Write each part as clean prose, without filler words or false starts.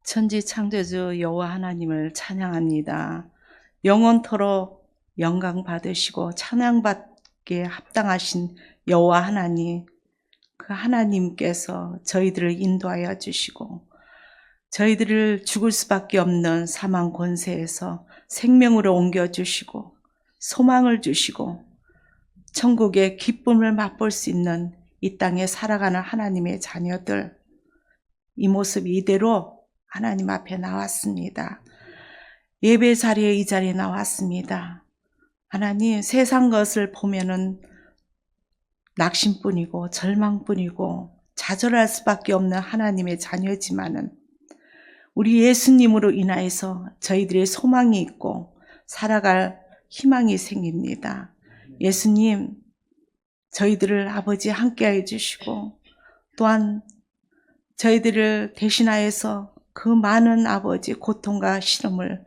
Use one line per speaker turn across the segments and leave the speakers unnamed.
천지 창조주 여호와 하나님을 찬양합니다. 영원토록 영광 받으시고 찬양받기에 합당하신 여호와 하나님, 그 하나님께서 저희들을 인도하여 주시고 저희들을 죽을 수밖에 없는 사망 권세에서 생명으로 옮겨주시고 소망을 주시고 천국의 기쁨을 맛볼 수 있는 이 땅에 살아가는 하나님의 자녀들, 이 모습 이대로 하나님 앞에 나왔습니다. 예배 자리에 이 자리에 나왔습니다. 하나님, 세상 것을 보면은 낙심뿐이고 절망뿐이고 좌절할 수밖에 없는 하나님의 자녀지만은 우리 예수님으로 인하여서 저희들의 소망이 있고 살아갈 희망이 생깁니다. 예수님, 저희들을 아버지 함께해 주시고 또한 저희들을 대신하여서 그 많은 아버지 고통과 시름을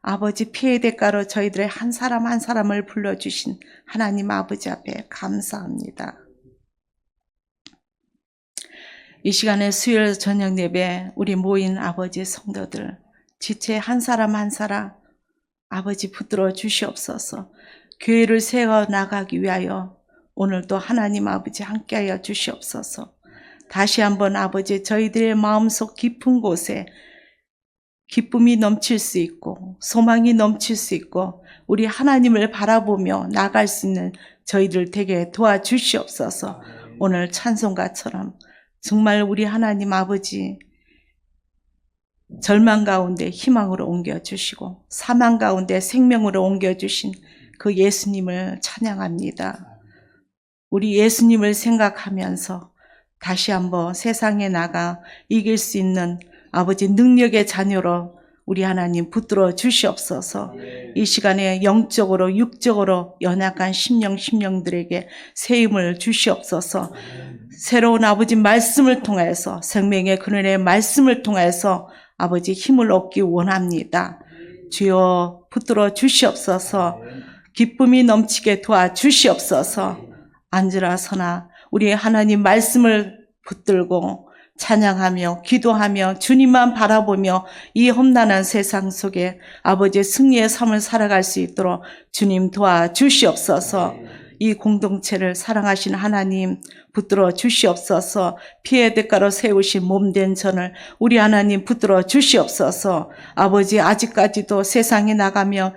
아버지 피해 대가로 저희들의 한 사람 한 사람을 불러주신 하나님 아버지 앞에 감사합니다. 이 시간에 수요일 저녁 예배 우리 모인 아버지 성도들 지체 한 사람 한 사람 아버지 붙들어 주시옵소서. 교회를 세워나가기 위하여 오늘도 하나님 아버지 함께하여 주시옵소서. 다시 한번 아버지 저희들의 마음속 깊은 곳에 기쁨이 넘칠 수 있고 소망이 넘칠 수 있고 우리 하나님을 바라보며 나갈 수 있는 저희들 되게 도와주시옵소서. 오늘 찬송가처럼 정말 우리 하나님 아버지 절망 가운데 희망으로 옮겨주시고 사망 가운데 생명으로 옮겨주신 그 예수님을 찬양합니다. 우리 예수님을 생각하면서 다시 한번 세상에 나가 이길 수 있는 아버지 능력의 자녀로 우리 하나님 붙들어 주시옵소서. 이 시간에 영적으로 육적으로 연약한 심령들에게 새 힘을 주시옵소서. 새로운 아버지 말씀을 통해서 생명의 그늘의 말씀을 통해서 아버지 힘을 얻기 원합니다. 주여 붙들어 주시옵소서. 기쁨이 넘치게 도와주시옵소서. 앉으라 서나 우리 하나님 말씀을 붙들고 찬양하며 기도하며 주님만 바라보며 이 험난한 세상 속에 아버지의 승리의 삶을 살아갈 수 있도록 주님 도와주시옵소서. 이 공동체를 사랑하신 하나님 붙들어 주시옵소서. 피해 대가로 세우신 몸된 전을 우리 하나님 붙들어 주시옵소서. 아버지 아직까지도 세상에 나가며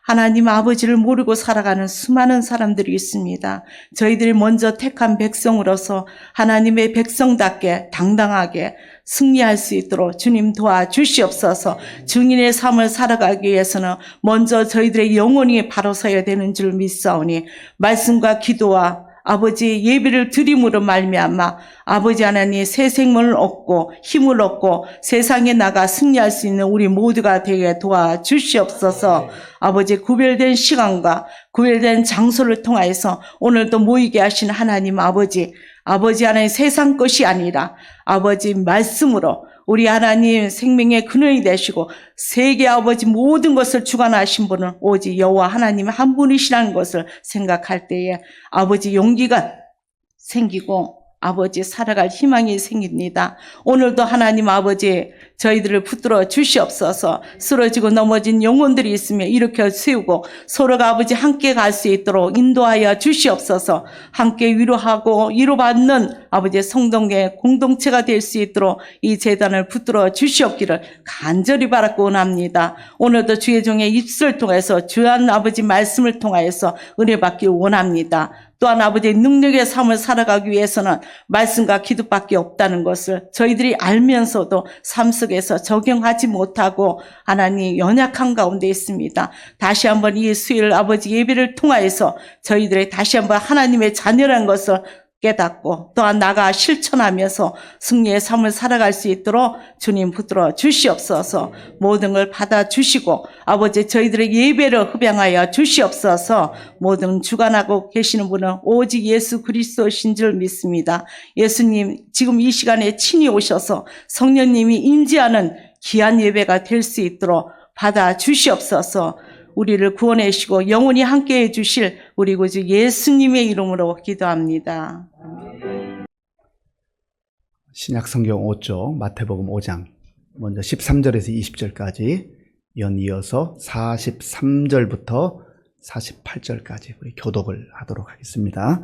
하나님 아버지를 모르고 살아가는 수많은 사람들이 있습니다. 저희들이 먼저 택한 백성으로서 하나님의 백성답게 당당하게 승리할 수 있도록 주님 도와주시옵소서. 증인의 삶을 살아가기 위해서는 먼저 저희들의 영혼이 바로 서야 되는 줄 믿사오니 말씀과 기도와 아버지 예배를 드림으로 말미암아 아버지 하나님 새 생명을 얻고 힘을 얻고 세상에 나가 승리할 수 있는 우리 모두가 되게 도와주시옵소서. 아버지 구별된 시간과 구별된 장소를 통하여서 오늘도 모이게 하신 하나님 아버지 하나님 세상 것이 아니라 아버지 말씀으로 우리 하나님 생명의 근원이 되시고 세계 아버지 모든 것을 주관하신 분은 오직 여호와 하나님 한 분이시라는 것을 생각할 때에 아버지 용기가 생기고 아버지 살아갈 희망이 생깁니다. 오늘도 하나님 아버지 저희들을 붙들어 주시옵소서. 쓰러지고 넘어진 영혼들이 있으며 일으켜 세우고 서로가 아버지 함께 갈 수 있도록 인도하여 주시옵소서. 함께 위로하고 위로받는 아버지 성동의 공동체가 될 수 있도록 이 재단을 붙들어 주시옵기를 간절히 바라고 원합니다. 오늘도 주의 종의 입술을 통해서 주한 아버지 말씀을 통하여서 은혜 받기 원합니다. 또한 아버지의 능력의 삶을 살아가기 위해서는 말씀과 기도밖에 없다는 것을 저희들이 알면서도 삶 속에서 적용하지 못하고 하나님 연약한 가운데 있습니다. 다시 한번 이 수요일 아버지 예배를 통하여서 저희들의 다시 한번 하나님의 자녀라는 것을 깨닫고 또한 나가 실천하면서 승리의 삶을 살아갈 수 있도록 주님 붙들어 주시옵소서. 모든 걸 받아주시고 아버지 저희들의 예배를 흡양하여 주시옵소서. 모든 주관하고 계시는 분은 오직 예수 그리스도신 줄 믿습니다. 예수님 지금 이 시간에 친히 오셔서 성령님이 임재하는 귀한 예배가 될 수 있도록 받아주시옵소서. 우리를 구원해 주시고 영원히 함께해 주실 우리 구주 예수님의 이름으로 기도합니다.
신약 성경 5쪽 마태복음 5장 먼저 13절에서 20절까지 연이어서 43절부터 48절까지 우리 교독을 하도록 하겠습니다.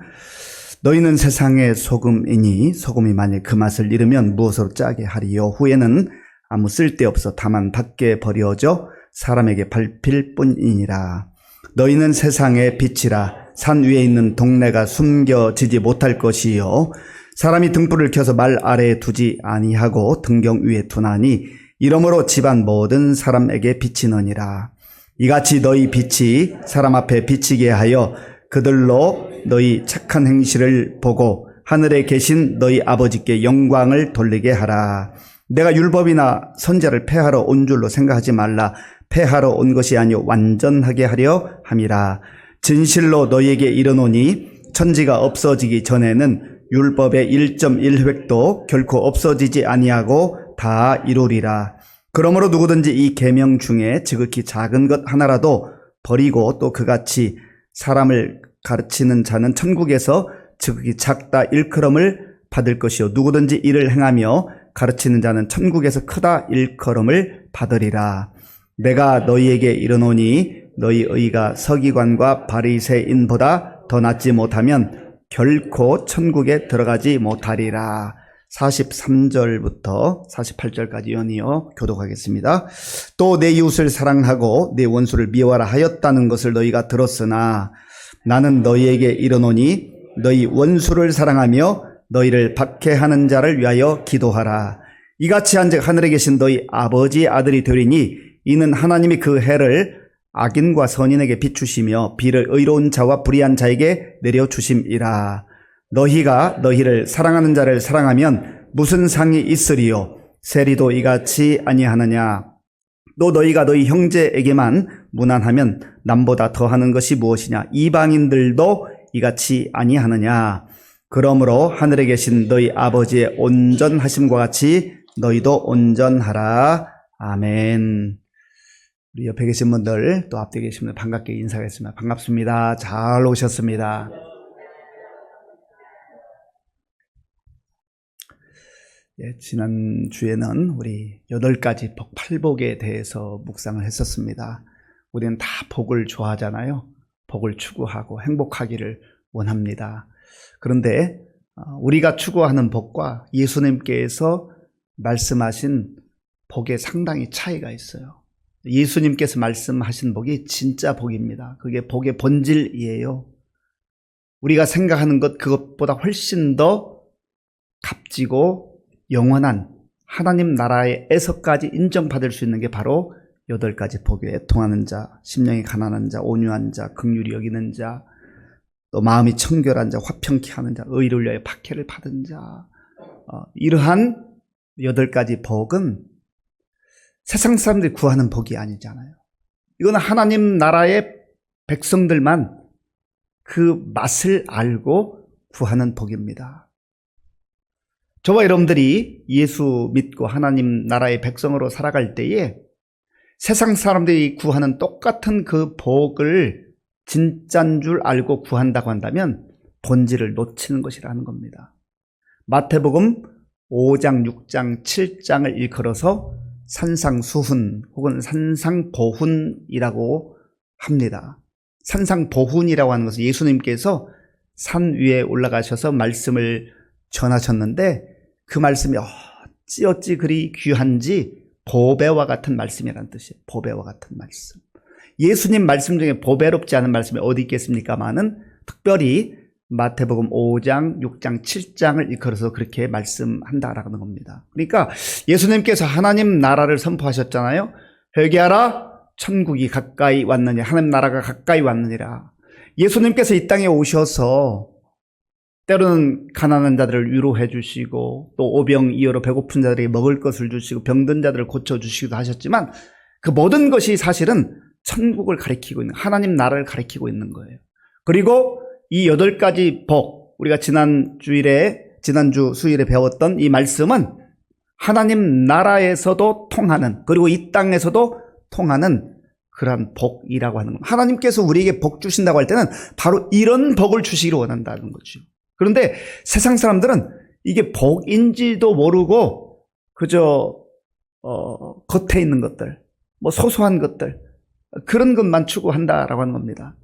너희는 세상의 소금이니 소금이 만일 그 맛을 잃으면 무엇으로 짜게 하리요. 후에는 아무 쓸데없어 다만 밖에 버려져 사람에게 밟힐 뿐이니라. 너희는 세상의 빛이라. 산 위에 있는 동네가 숨겨지지 못할 것이요. 사람이 등불을 켜서 말 아래에 두지 아니하고 등경 위에 두나니 이러므로 집안 모든 사람에게 비치느니라. 이같이 너희 빛이 사람 앞에 비치게 하여 그들로 너희 착한 행실을 보고 하늘에 계신 너희 아버지께 영광을 돌리게 하라. 내가 율법이나 선지자를 폐하러 온 줄로 생각하지 말라. 폐하러 온 것이 아니요 완전하게 하려 함이라. 진실로 너희에게 이르노니 천지가 없어지기 전에는 율법의 1.1획도 결코 없어지지 아니하고 다 이루리라. 그러므로 누구든지 이 계명 중에 지극히 작은 것 하나라도 버리고 또 그같이 사람을 가르치는 자는 천국에서 지극히 작다 일컬음을 받을 것이요. 누구든지 이를 행하며 가르치는 자는 천국에서 크다 일컬음을 받으리라. 내가 너희에게 이르노니 너희 의가 서기관과 바리새인보다 더 낫지 못하면 결코 천국에 들어가지 못하리라. 43절부터 48절까지 연이어 교독하겠습니다. 또 내 이웃을 사랑하고 내 원수를 미워하라 하였다는 것을 너희가 들었으나 나는 너희에게 이르노니 너희 원수를 사랑하며 너희를 박해하는 자를 위하여 기도하라. 이같이 한즉 하늘에 계신 너희 아버지의 아들이 되리니 이는 하나님이 그 해를 악인과 선인에게 비추시며 비를 의로운 자와 불의한 자에게 내려주심이라. 너희가 너희를 사랑하는 자를 사랑하면 무슨 상이 있으리요. 세리도 이같이 아니하느냐. 또 너희가 너희 형제에게만 무난하면 남보다 더하는 것이 무엇이냐. 이방인들도 이같이 아니하느냐. 그러므로 하늘에 계신 너희 아버지의 온전하심과 같이 너희도 온전하라. 아멘. 우리 옆에 계신 분들 또 앞에 계신 분들 반갑게 인사하겠습니다. 반갑습니다. 잘 오셨습니다. 예, 지난주에는 우리 8가지 복, 8복에 대해서 묵상을 했었습니다. 우리는 다 복을 좋아하잖아요. 복을 추구하고 행복하기를 원합니다. 그런데 우리가 추구하는 복과 예수님께서 말씀하신 복에 상당히 차이가 있어요. 예수님께서 말씀하신 복이 진짜 복입니다. 그게 복의 본질이에요. 우리가 생각하는 것 그것보다 훨씬 더 값지고 영원한 하나님 나라에서까지 인정받을 수 있는 게 바로 8가지 복이에요. 애통하는 자, 심령이 가난한 자, 온유한 자, 긍휼히 여기는 자, 또 마음이 청결한 자, 화평케 하는 자, 의를 위하여 박해를 받은 자. 이러한 8가지 복은 세상 사람들이 구하는 복이 아니잖아요. 이건 하나님 나라의 백성들만 그 맛을 알고 구하는 복입니다. 저와 여러분들이 예수 믿고 하나님 나라의 백성으로 살아갈 때에 세상 사람들이 구하는 똑같은 그 복을 진짜인 줄 알고 구한다고 한다면 본질을 놓치는 것이라는 겁니다. 마태복음 5장, 6장, 7장을 일컬어서 산상수훈 혹은 산상보훈이라고 합니다. 산상보훈이라고 하는 것은 예수님께서 산 위에 올라가셔서 말씀을 전하셨는데 그 말씀이 어찌 그리 귀한지 보배와 같은 말씀이라는 뜻이에요. 보배와 같은 말씀. 예수님 말씀 중에 보배롭지 않은 말씀이 어디 있겠습니까마는 특별히 마태복음 5장, 6장, 7장을 일컬어서 그렇게 말씀한다라는 겁니다. 그러니까 예수님께서 하나님 나라를 선포하셨잖아요. 회개하라, 천국이 가까이 왔느니, 하나님 나라가 가까이 왔느니라. 예수님께서 이 땅에 오셔서 때로는 가난한 자들을 위로해 주시고 또 오병이어로 배고픈 자들에게 먹을 것을 주시고 병든 자들을 고쳐주시기도 하셨지만 그 모든 것이 사실은 천국을 가리키고 있는, 하나님 나라를 가리키고 있는 거예요. 그리고 이 8가지 복, 우리가 지난주 수요일에 배웠던 이 말씀은 하나님 나라에서도 통하는, 그리고 이 땅에서도 통하는 그러한 복이라고 하는 겁니다. 하나님께서 우리에게 복 주신다고 할 때는 바로 이런 복을 주시기를 원한다는 거죠. 그런데 세상 사람들은 이게 복인지도 모르고 그저 겉에 있는 것들, 뭐 소소한 것들, 그런 것만 추구한다라고 하는 겁니다.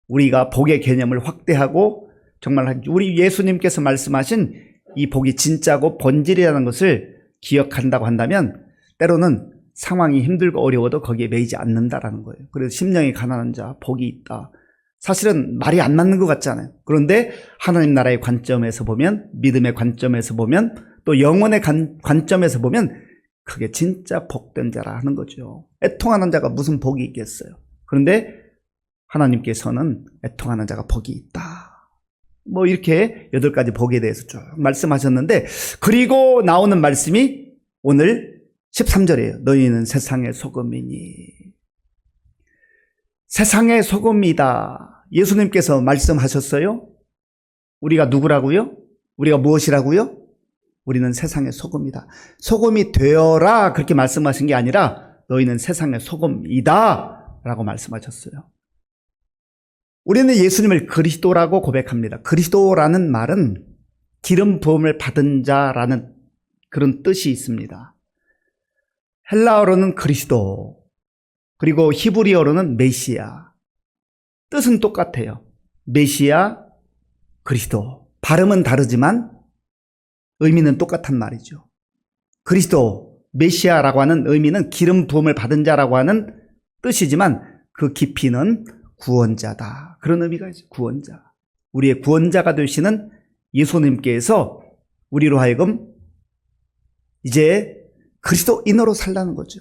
우리가 복의 개념을 확대하고 정말 우리 예수님께서 말씀하신 이 복이 진짜고 본질이라는 것을 기억한다고 한다면 때로는 상황이 힘들고 어려워도 거기에 매이지 않는다라는 거예요. 그래서 심령이 가난한 자 복이 있다. 사실은 말이 안 맞는 것 같잖아요. 그런데 하나님 나라의 관점에서 보면, 믿음의 관점에서 보면, 또 영혼의 관점에서 보면 그게 진짜 복된 자라 하는 거죠. 애통하는 자가 무슨 복이 있겠어요. 그런데 하나님께서는 애통하는 자가 복이 있다. 뭐 이렇게 8가지 복에 대해서 쭉 말씀하셨는데, 그리고 나오는 말씀이 오늘 13절이에요. 너희는 세상의 소금이니. 세상의 소금이다. 예수님께서 말씀하셨어요. 우리가 누구라고요? 우리가 무엇이라고요? 우리는 세상의 소금이다. 소금이 되어라 그렇게 말씀하신 게 아니라 너희는 세상의 소금이다 라고 말씀하셨어요. 우리는 예수님을 그리스도라고 고백합니다. 그리스도라는 말은 기름 부음을 받은 자라는 그런 뜻이 있습니다. 헬라어로는 그리스도, 그리고 히브리어로는 메시아. 뜻은 똑같아요. 메시아, 그리스도. 발음은 다르지만 의미는 똑같은 말이죠. 그리스도, 메시아라고 하는 의미는 기름 부음을 받은 자라고 하는 뜻이지만 그 깊이는 구원자다. 그런 의미가 있어요. 구원자. 우리의 구원자가 되시는 예수님께서 우리로 하여금 이제 그리스도인으로 살라는 거죠.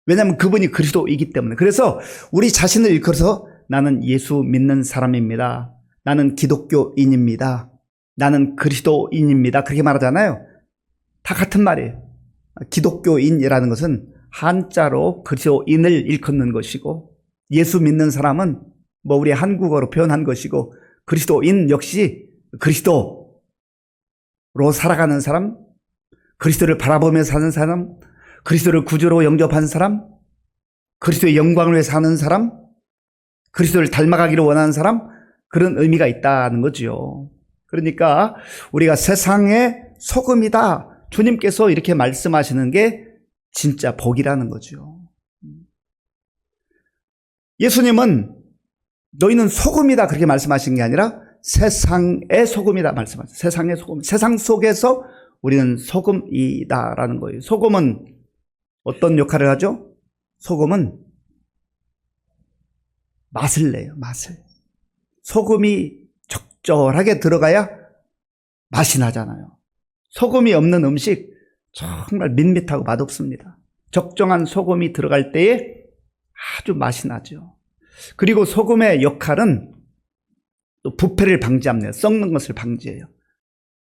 왜냐하면 그분이 그리스도이기 때문에. 그래서 우리 자신을 일컬어서 나는 예수 믿는 사람입니다. 나는 기독교인입니다. 나는 그리스도인입니다. 그렇게 말하잖아요. 다 같은 말이에요. 기독교인이라는 것은 한자로 그리스도인을 일컫는 것이고, 예수 믿는 사람은 뭐 우리 한국어로 표현한 것이고, 그리스도인 역시 그리스도로 살아가는 사람, 그리스도를 바라보며 사는 사람, 그리스도를 구주로 영접한 사람, 그리스도의 영광을 위해 사는 사람, 그리스도를 닮아가기를 원하는 사람, 그런 의미가 있다는 거죠. 그러니까 우리가 세상의 소금이다. 주님께서 이렇게 말씀하시는 게 진짜 복이라는 거죠. 예수님은 너희는 소금이다 그렇게 말씀하신 게 아니라 세상의 소금이다 말씀하셨어요. 세상의 소금. 세상 속에서 우리는 소금이다라는 거예요. 소금은 어떤 역할을 하죠? 소금은 맛을 내요. 맛을. 소금이 적절하게 들어가야 맛이 나잖아요. 소금이 없는 음식 정말 밋밋하고 맛없습니다. 적정한 소금이 들어갈 때에 아주 맛이 나죠. 그리고 소금의 역할은 또 부패를 방지합니다. 썩는 것을 방지해요.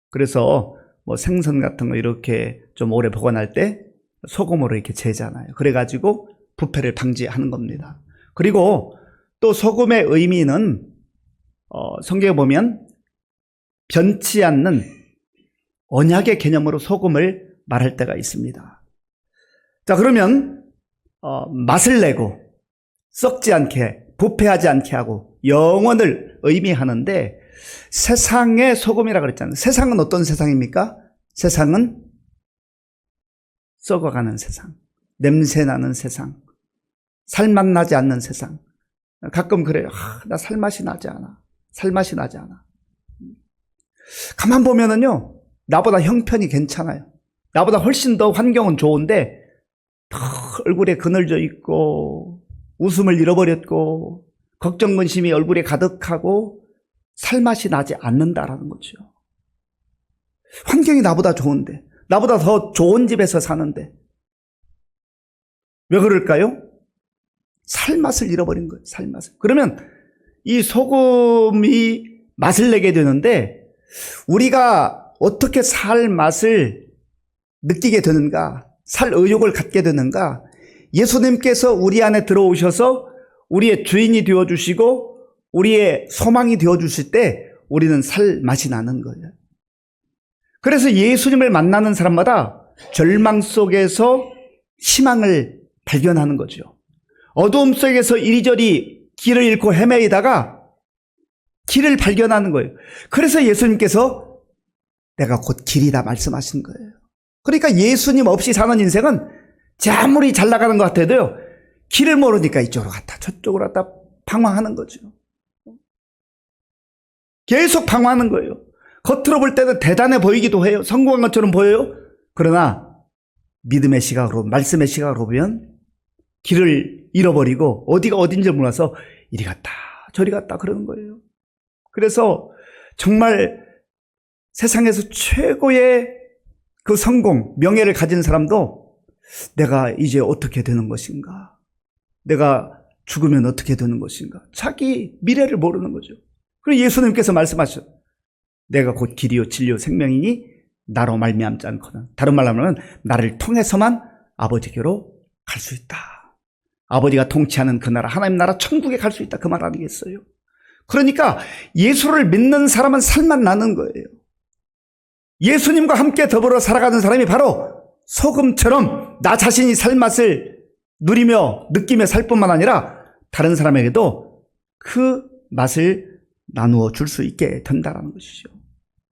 그래서 뭐 생선 같은 거 이렇게 좀 오래 보관할 때 소금으로 이렇게 재잖아요. 그래가지고 부패를 방지하는 겁니다. 그리고 또 소금의 의미는 성경에 보면 변치 않는 언약의 개념으로 소금을 말할 때가 있습니다. 자, 그러면 맛을 내고 썩지 않게 부패하지 않게 하고 영원을 의미하는데, 세상의 소금이라고 그랬잖아요. 세상은 어떤 세상입니까? 세상은 썩어가는 세상, 냄새나는 세상, 살맛 나지 않는 세상. 가끔 그래요. 나 살맛이 나지 않아. 살맛이 나지 않아. 가만 보면은요, 나보다 형편이 괜찮아요. 나보다 훨씬 더 환경은 좋은데 얼굴에 그늘져 있고 웃음을 잃어버렸고 걱정 근심이 얼굴에 가득하고 살맛이 나지 않는다라는 거죠. 환경이 나보다 좋은데, 나보다 더 좋은 집에서 사는데 왜 그럴까요? 살맛을 잃어버린 거예요. 살맛을. 그러면 이 소금이 맛을 내게 되는데, 우리가 어떻게 살맛을 느끼게 되는가, 살 의욕을 갖게 되는가? 예수님께서 우리 안에 들어오셔서 우리의 주인이 되어주시고 우리의 소망이 되어주실 때 우리는 살 맛이 나는 거예요. 그래서 예수님을 만나는 사람마다 절망 속에서 희망을 발견하는 거죠. 어두움 속에서 이리저리 길을 잃고 헤매이다가 길을 발견하는 거예요. 그래서 예수님께서 내가 곧 길이다 말씀하신 거예요. 그러니까 예수님 없이 사는 인생은 제 아무리 잘 나가는 것 같아도요, 길을 모르니까 이쪽으로 갔다 저쪽으로 갔다 방황하는 거죠. 계속 방황하는 거예요. 겉으로 볼 때는 대단해 보이기도 해요. 성공한 것처럼 보여요. 그러나 믿음의 시각으로, 말씀의 시각으로 보면 길을 잃어버리고 어디가 어딘지 몰라서 이리 갔다 저리 갔다 그러는 거예요. 그래서 정말 세상에서 최고의 그 성공, 명예를 가진 사람도 내가 이제 어떻게 되는 것인가, 내가 죽으면 어떻게 되는 것인가, 자기 미래를 모르는 거죠. 그리고 예수님께서 말씀하셨죠. 내가 곧 길이요 진리요 생명이니 나로 말미암지 않거든. 다른 말로 하면 나를 통해서만 아버지께로 갈 수 있다. 아버지가 통치하는 그 나라, 하나님 나라 천국에 갈 수 있다. 그 말 아니겠어요? 그러니까 예수를 믿는 사람은 살만 나는 거예요. 예수님과 함께 더불어 살아가는 사람이 바로 소금처럼 나 자신이 살맛을 누리며 느끼며 살 뿐만 아니라 다른 사람에게도 그 맛을 나누어 줄 수 있게 된다는 것이죠.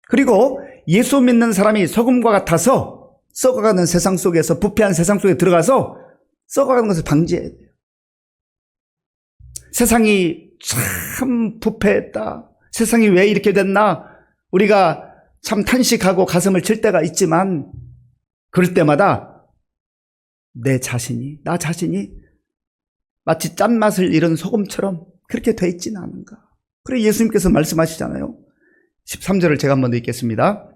그리고 예수 믿는 사람이 소금과 같아서 썩어가는 세상 속에서, 부패한 세상 속에 들어가서 썩어가는 것을 방지해야 돼요. 세상이 참 부패했다, 세상이 왜 이렇게 됐나, 우리가 참 탄식하고 가슴을 칠 때가 있지만 그럴 때마다 내 자신이, 나 자신이 마치 짠맛을 잃은 소금처럼 그렇게 돼 있지는 않은가. 그래서 예수님께서 말씀하시잖아요. 13절을 제가 한번 더 읽겠습니다.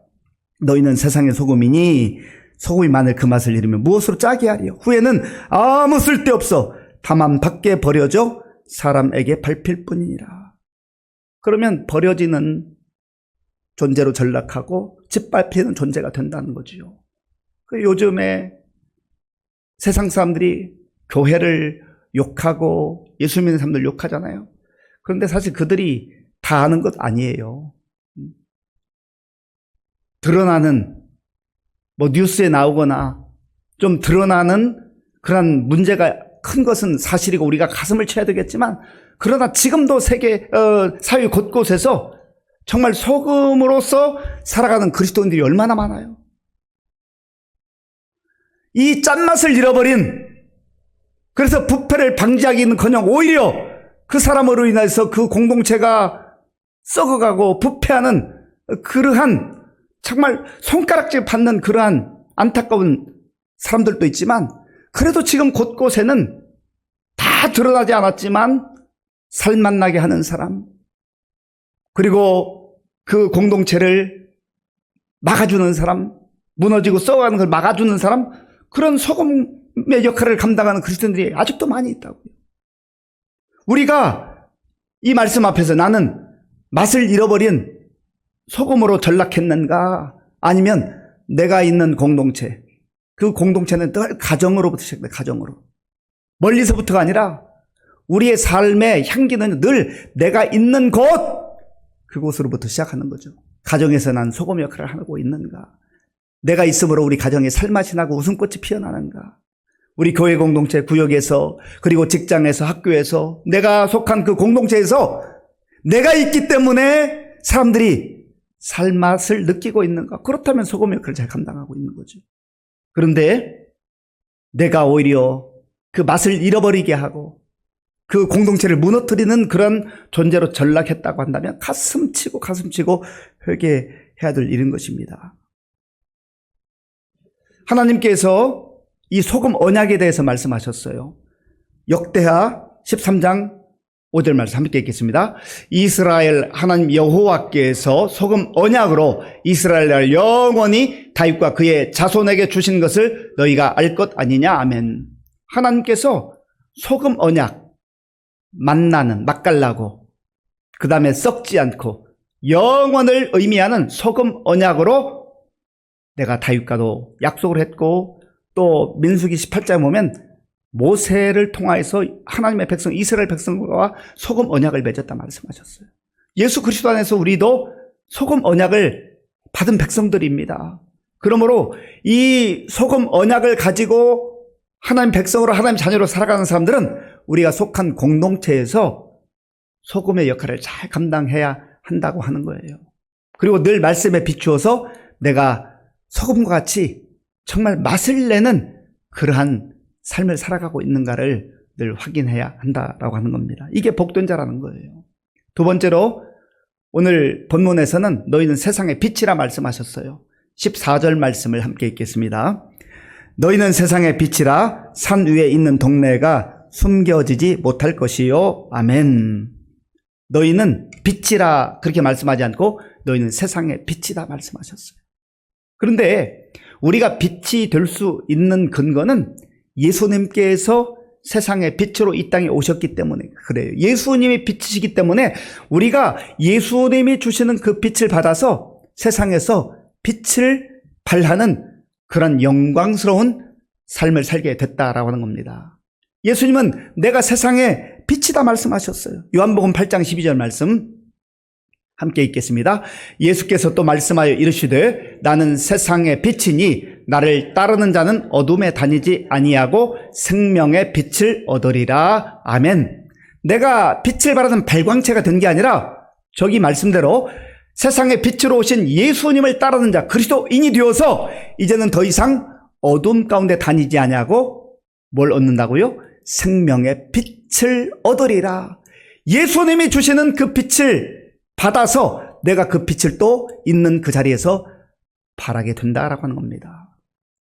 너희는 세상의 소금이니 소금이 만일 그 맛을 잃으면 무엇으로 짜게 하리요? 후에는 아무 쓸데없어 다만 밖에 버려져 사람에게 밟힐 뿐이니라. 그러면 버려지는 존재로 전락하고 짓밟히는 존재가 된다는 거지요. 요즘에 세상 사람들이 교회를 욕하고 예수 믿는 사람들 욕하잖아요. 그런데 사실 그들이 다 아는 것 아니에요. 드러나는, 뉴스에 나오거나 좀 드러나는 그런 문제가 큰 것은 사실이고 우리가 가슴을 쳐야 되겠지만, 그러나 지금도 사회 곳곳에서 정말 소금으로서 살아가는 그리스도인들이 얼마나 많아요. 이 짠맛을 잃어버린, 그래서 부패를 방지하기는커녕 오히려 그 사람으로 인해서 그 공동체가 썩어가고 부패하는 그러한 정말 손가락질 받는 그러한 안타까운 사람들도 있지만, 그래도 지금 곳곳에는 다 드러나지 않았지만 살맛 나게 하는 사람, 그리고 그 공동체를 막아주는 사람, 무너지고 썩어가는 걸 막아주는 사람, 그런 소금의 역할을 감당하는 그리스도인들이 아직도 많이 있다고요. 우리가 이 말씀 앞에서 나는 맛을 잃어버린 소금으로 전락했는가, 아니면 내가 있는 공동체, 그 공동체는 늘 가정으로부터 시작돼. 가정으로, 멀리서부터가 아니라 우리의 삶의 향기는 늘 내가 있는 곳, 그곳으로부터 시작하는 거죠. 가정에서 난 소금 역할을 하고 있는가, 내가 있음으로 우리 가정에 살맛이 나고 웃음꽃이 피어나는가, 우리 교회 공동체 구역에서, 그리고 직장에서, 학교에서, 내가 속한 그 공동체에서 내가 있기 때문에 사람들이 살맛을 느끼고 있는가. 그렇다면 소금 역할을 잘 감당하고 있는 거죠. 그런데 내가 오히려 그 맛을 잃어버리게 하고 그 공동체를 무너뜨리는 그런 존재로 전락했다고 한다면 가슴 치고 회개해야 될 일인 것입니다. 하나님께서 이 소금 언약에 대해서 말씀하셨어요. 역대하 13장 5절 말씀 함께 읽겠습니다. 이스라엘 하나님 여호와께서 소금 언약으로 이스라엘을 영원히 다윗과 그의 자손에게 주신 것을 너희가 알 것 아니냐. 아멘. 하나님께서 소금 언약, 맛나는, 맛깔나고 그 다음에 썩지 않고 영원을 의미하는 소금 언약으로 내가 다윗과도 약속을 했고, 또 민수기 18장에 보면 모세를 통하여서 하나님의 백성 이스라엘 백성과 소금 언약을 맺었다 말씀하셨어요. 예수 그리스도 안에서 우리도 소금 언약을 받은 백성들입니다. 그러므로 이 소금 언약을 가지고 하나님 백성으로, 하나님 자녀로 살아가는 사람들은 우리가 속한 공동체에서 소금의 역할을 잘 감당해야 한다고 하는 거예요. 그리고 늘 말씀에 비추어서 내가 소금과 같이 정말 맛을 내는 그러한 삶을 살아가고 있는가를 늘 확인해야 한다라고 하는 겁니다. 이게 복된 자라는 거예요. 두 번째로 오늘 본문에서는 너희는 세상의 빛이라 말씀하셨어요. 14절 말씀을 함께 읽겠습니다. 너희는 세상의 빛이라 산 위에 있는 동네가 숨겨지지 못할 것이요. 아멘. 너희는 빛이라 그렇게 말씀하지 않고 너희는 세상의 빛이다 말씀하셨어요. 그런데 우리가 빛이 될 수 있는 근거는 예수님께서 세상의 빛으로 이 땅에 오셨기 때문에 그래요. 예수님이 빛이시기 때문에 우리가 예수님이 주시는 그 빛을 받아서 세상에서 빛을 발하는 그런 영광스러운 삶을 살게 됐다라고 하는 겁니다. 예수님은 내가 세상의 빛이다 말씀하셨어요. 요한복음 8장 12절 말씀 함께 읽겠습니다. 예수께서 또 말씀하여 이르시되 나는 세상의 빛이니 나를 따르는 자는 어둠에 다니지 아니하고 생명의 빛을 얻으리라. 아멘. 내가 빛을 발하는 발광체가 된 게 아니라 저기 말씀대로 세상의 빛으로 오신 예수님을 따르는 자 그리스도인이 되어서 이제는 더 이상 어둠 가운데 다니지 아니하고 뭘 얻는다고요? 생명의 빛을 얻으리라. 예수님이 주시는 그 빛을 받아서 내가 그 빛을 또 있는 그 자리에서 발하게 된다라고 하는 겁니다.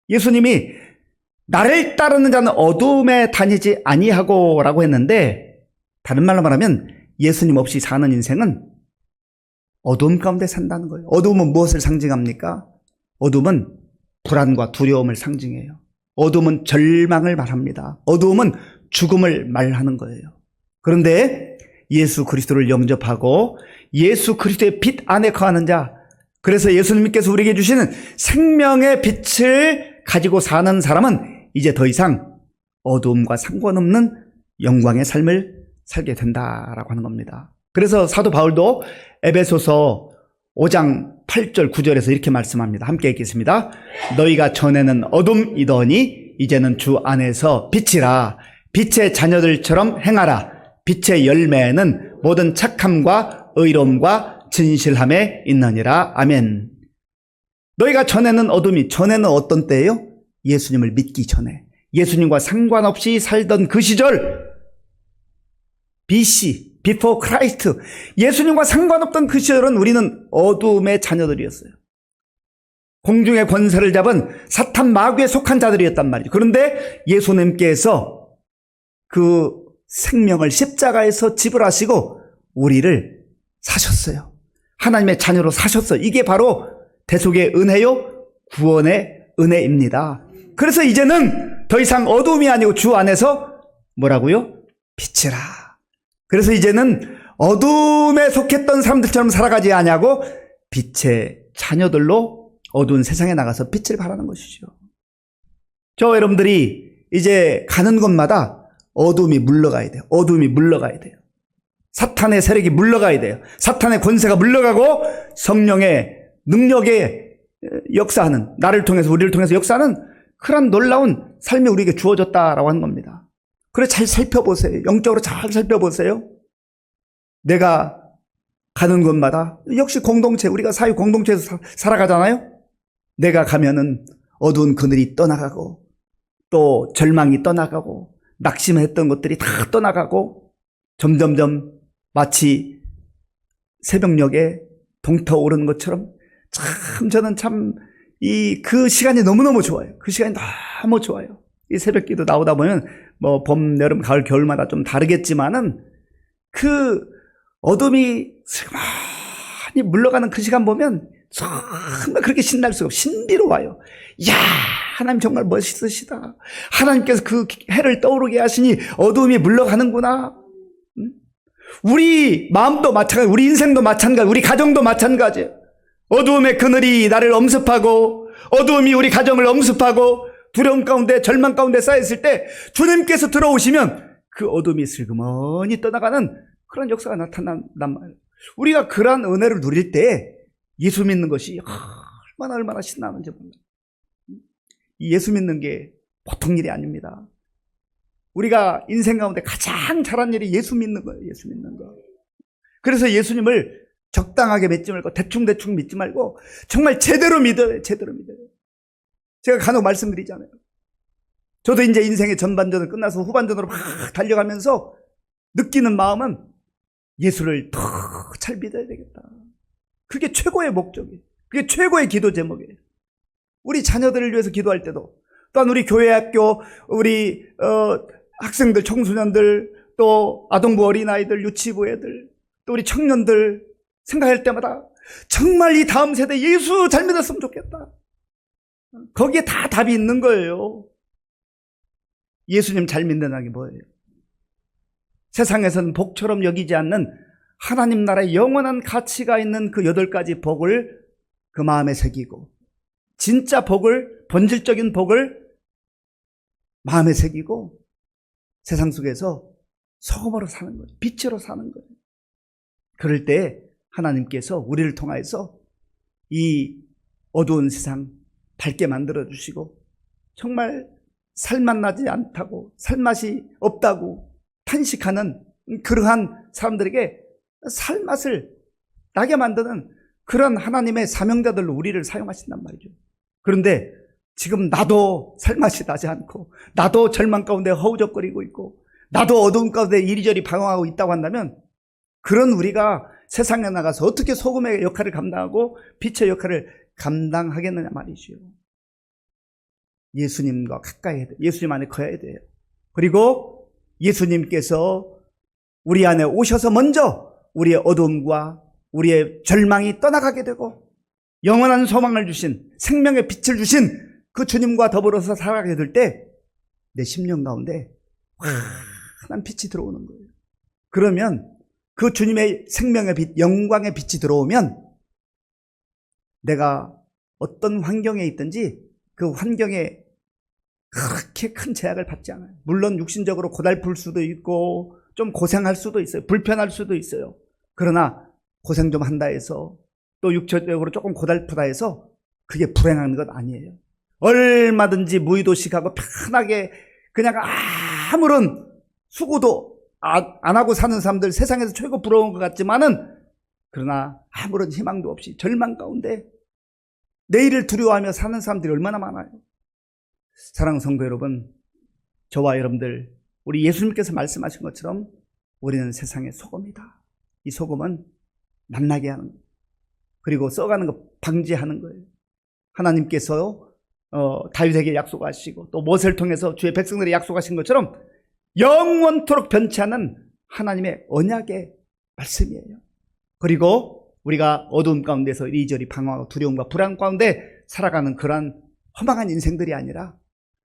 예수님이 나를 따르는 자는 어둠에 다니지 아니하고 라고 했는데 다른 말로 말하면 예수님 없이 사는 인생은 어둠 가운데 산다는 거예요. 어둠은 무엇을 상징합니까? 어둠은 불안과 두려움을 상징해요. 어둠은 절망을 말합니다. 어둠은 죽음을 말하는 거예요. 그런데 예수 그리스도를 영접하고 예수 그리스도의 빛 안에 거하는 자, 그래서 예수님께서 우리에게 주시는 생명의 빛을 가지고 사는 사람은 이제 더 이상 어두움과 상관없는 영광의 삶을 살게 된다라고 하는 겁니다. 그래서 사도 바울도 에베소서 5장 8절 9절에서 이렇게 말씀합니다. 함께 읽겠습니다. 너희가 전에는 어둠이더니 이제는 주 안에서 빛이라. 빛의 자녀들처럼 행하라. 빛의 열매는 모든 착함과 의로움과 진실함에 있느니라. 아멘. 너희가 전에는 어둠이, 전에는 어떤 때예요? 예수님을 믿기 전에, 예수님과 상관없이 살던 그 시절, BC, Before Christ, 예수님과 상관없던 그 시절은 우리는 어둠의 자녀들이었어요. 공중의 권세를 잡은 사탄 마귀에 속한 자들이었단 말이죠. 그런데 예수님께서 그 생명을 십자가에서 지불하시고 우리를 사셨어요. 하나님의 자녀로 사셨어요. 이게 바로 대속의 은혜요, 구원의 은혜입니다. 그래서 이제는 더 이상 어둠이 아니고 주 안에서 뭐라고요? 빛이라. 그래서 이제는 어둠에 속했던 사람들처럼 살아가지 아니하고 빛의 자녀들로 어두운 세상에 나가서 빛을 발하는 것이죠. 저 여러분들이 이제 가는 곳마다 어둠이 물러가야 돼요. 어둠이 물러가야 돼요. 사탄의 세력이 물러가야 돼요. 사탄의 권세가 물러가고 성령의 능력에 역사하는, 나를 통해서 우리를 통해서 역사하는 그런 놀라운 삶이 우리에게 주어졌다라고 하는 겁니다. 그래, 잘 살펴보세요. 영적으로 잘 살펴보세요. 내가 가는 곳마다 역시 공동체, 우리가 사회 공동체에서 살아가잖아요. 내가 가면은 어두운 그늘이 떠나가고 또 절망이 떠나가고 낙심했던 것들이 다 떠나가고 점점점 마치 새벽녘에 동터 오르는 것처럼 참 저는 참 그 시간이 너무너무 좋아요. 그 시간이 너무 좋아요. 이 새벽기도 나오다 보면 뭐 봄, 여름, 가을, 겨울마다 좀 다르겠지만은 그 어둠이 슬그머니 물러가는 그 시간 보면 정말 그렇게 신날 수가 없어요. 신비로워요. 이야, 하나님 정말 멋있으시다. 하나님께서 그 해를 떠오르게 하시니 어둠이 물러가는구나. 우리 마음도 마찬가지, 우리 인생도 마찬가지, 우리 가정도 마찬가지예요. 어두움의 그늘이 나를 엄습하고 어두움이 우리 가정을 엄습하고 두려움 가운데 절망 가운데 쌓였을 때 주님께서 들어오시면 그 어둠이 슬그머니 떠나가는 그런 역사가 나타난단 말이에요. 우리가 그러한 은혜를 누릴 때 예수 믿는 것이 얼마나 신나는지 몰라요. 예수 믿는 게 보통 일이 아닙니다. 우리가 인생 가운데 가장 잘한 일이 예수 믿는 거예요. 예수 믿는 거. 그래서 예수님을 적당하게 믿지 말고 대충 믿지 말고 정말 제대로 믿어요. 제대로 믿어요. 제가 간혹 말씀드리잖아요. 저도 이제 인생의 전반전을 끝나서 후반전으로 막 달려가면서 느끼는 마음은 예수를 더 잘 믿어야 되겠다. 그게 최고의 목적이에요. 그게 최고의 기도 제목이에요. 우리 자녀들을 위해서 기도할 때도, 또한 우리 교회 학교, 우리 학생들, 청소년들, 또 아동부 어린아이들, 유치부 애들, 또 우리 청년들 생각할 때마다 정말 이 다음 세대 예수 잘 믿었으면 좋겠다. 거기에 다 답이 있는 거예요. 예수님 잘 믿는다는 게 뭐예요? 세상에서는 복처럼 여기지 않는 하나님 나라의 영원한 가치가 있는 그 8가지 복을 그 마음에 새기고, 진짜 복을, 본질적인 복을 마음에 새기고 세상 속에서 소금으로 사는 거예요. 빛으로 사는 거예요. 그럴 때 하나님께서 우리를 통하여서 이 어두운 세상 밝게 만들어 주시고, 정말 살맛 나지 않다고, 살맛이 없다고 탄식하는 그러한 사람들에게 살맛을 나게 만드는 그런 하나님의 사명자들로 우리를 사용하신단 말이죠. 그런데 지금 나도 살맛이 나지 않고, 나도 절망 가운데 허우적거리고 있고, 나도 어두운 가운데 이리저리 방황하고 있다고 한다면, 그런 우리가 세상에 나가서 어떻게 소금의 역할을 감당하고 빛의 역할을 감당하겠느냐 말이죠. 예수님과 가까이 해야 돼요. 예수님 안에 거해야 돼요. 그리고 예수님께서 우리 안에 오셔서 먼저 우리의 어두움과 우리의 절망이 떠나가게 되고, 영원한 소망을 주신, 생명의 빛을 주신 그 주님과 더불어서 살아가게 될 때 내 심령 가운데 환한 빛이 들어오는 거예요. 그러면 그 주님의 생명의 빛, 영광의 빛이 들어오면 내가 어떤 환경에 있든지 그 환경에 그렇게 큰 제약을 받지 않아요. 물론 육신적으로 고달플 수도 있고 좀 고생할 수도 있어요. 불편할 수도 있어요. 그러나 고생 좀 한다 해서, 또 육체적으로 조금 고달프다 해서 그게 불행한 것 아니에요. 얼마든지 무의도식하고 편하게 그냥 아무런 수고도 안 하고 사는 사람들 세상에서 최고 부러운 것 같지만은, 그러나 아무런 희망도 없이 절망 가운데 내일을 두려워하며 사는 사람들이 얼마나 많아요. 사랑하는 성도 여러분, 저와 여러분들, 우리 예수님께서 말씀하신 것처럼 우리는 세상의 소금이다. 이 소금은 만나게 하는 거예요. 그리고 써가는 거 방지하는 거예요. 하나님께서 다윗에게 약속하시고 또 모세를 통해서 주의 백성들에게 약속하신 것처럼 영원토록 변치 않는 하나님의 언약의 말씀이에요. 그리고 우리가 어두움 가운데서 이리저리 방황하고 두려움과 불안 가운데 살아가는 그러한 허망한 인생들이 아니라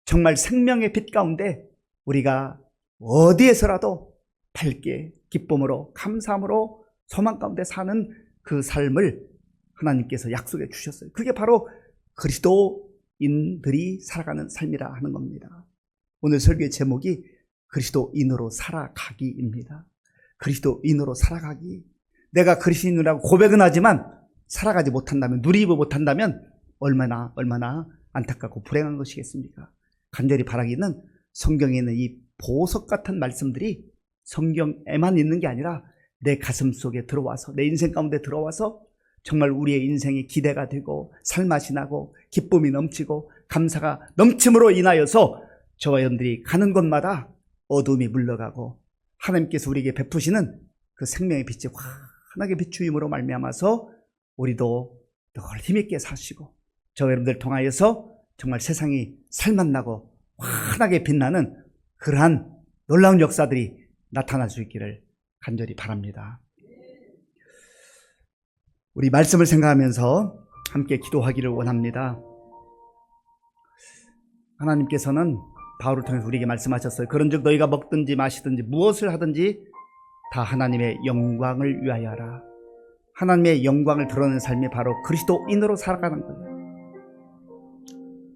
정말 생명의 빛 가운데 우리가 어디에서라도 밝게 기쁨으로 감사함으로 소망 가운데 사는 그 삶을 하나님께서 약속해 주셨어요. 그게 바로 그리스도인들이 살아가는 삶이라 하는 겁니다. 오늘 설교의 제목이 그리스도인으로 살아가기입니다. 그리스도인으로 살아가기. 내가 그리스도인이라고 고백은 하지만 살아가지 못한다면, 누리지 못한다면 얼마나 안타깝고 불행한 것이겠습니까? 간절히 바라기는 성경에 있는 이 보석 같은 말씀들이 성경에만 있는 게 아니라 내 가슴 속에 들어와서, 내 인생 가운데 들어와서 정말 우리의 인생이 기대가 되고 살맛이 나고 기쁨이 넘치고 감사가 넘침으로 인하여서 저와 여러분들이 가는 곳마다 어둠이 물러가고 하나님께서 우리에게 베푸시는 그 생명의 빛이 환하게 비추임으로 말미암아서 우리도 늘 힘있게 사시고 저와 여러분들 통하여서 정말 세상이 살맛나고 환하게 빛나는 그러한 놀라운 역사들이 나타날 수 있기를 간절히 바랍니다. 우리 말씀을 생각하면서 함께 기도하기를 원합니다. 하나님께서는 바울을 통해서 우리에게 말씀하셨어요. 그런즉 너희가 먹든지 마시든지 무엇을 하든지 다 하나님의 영광을 위하여 하라. 하나님의 영광을 드러내는 삶이 바로 그리스도인으로 살아가는 거예요.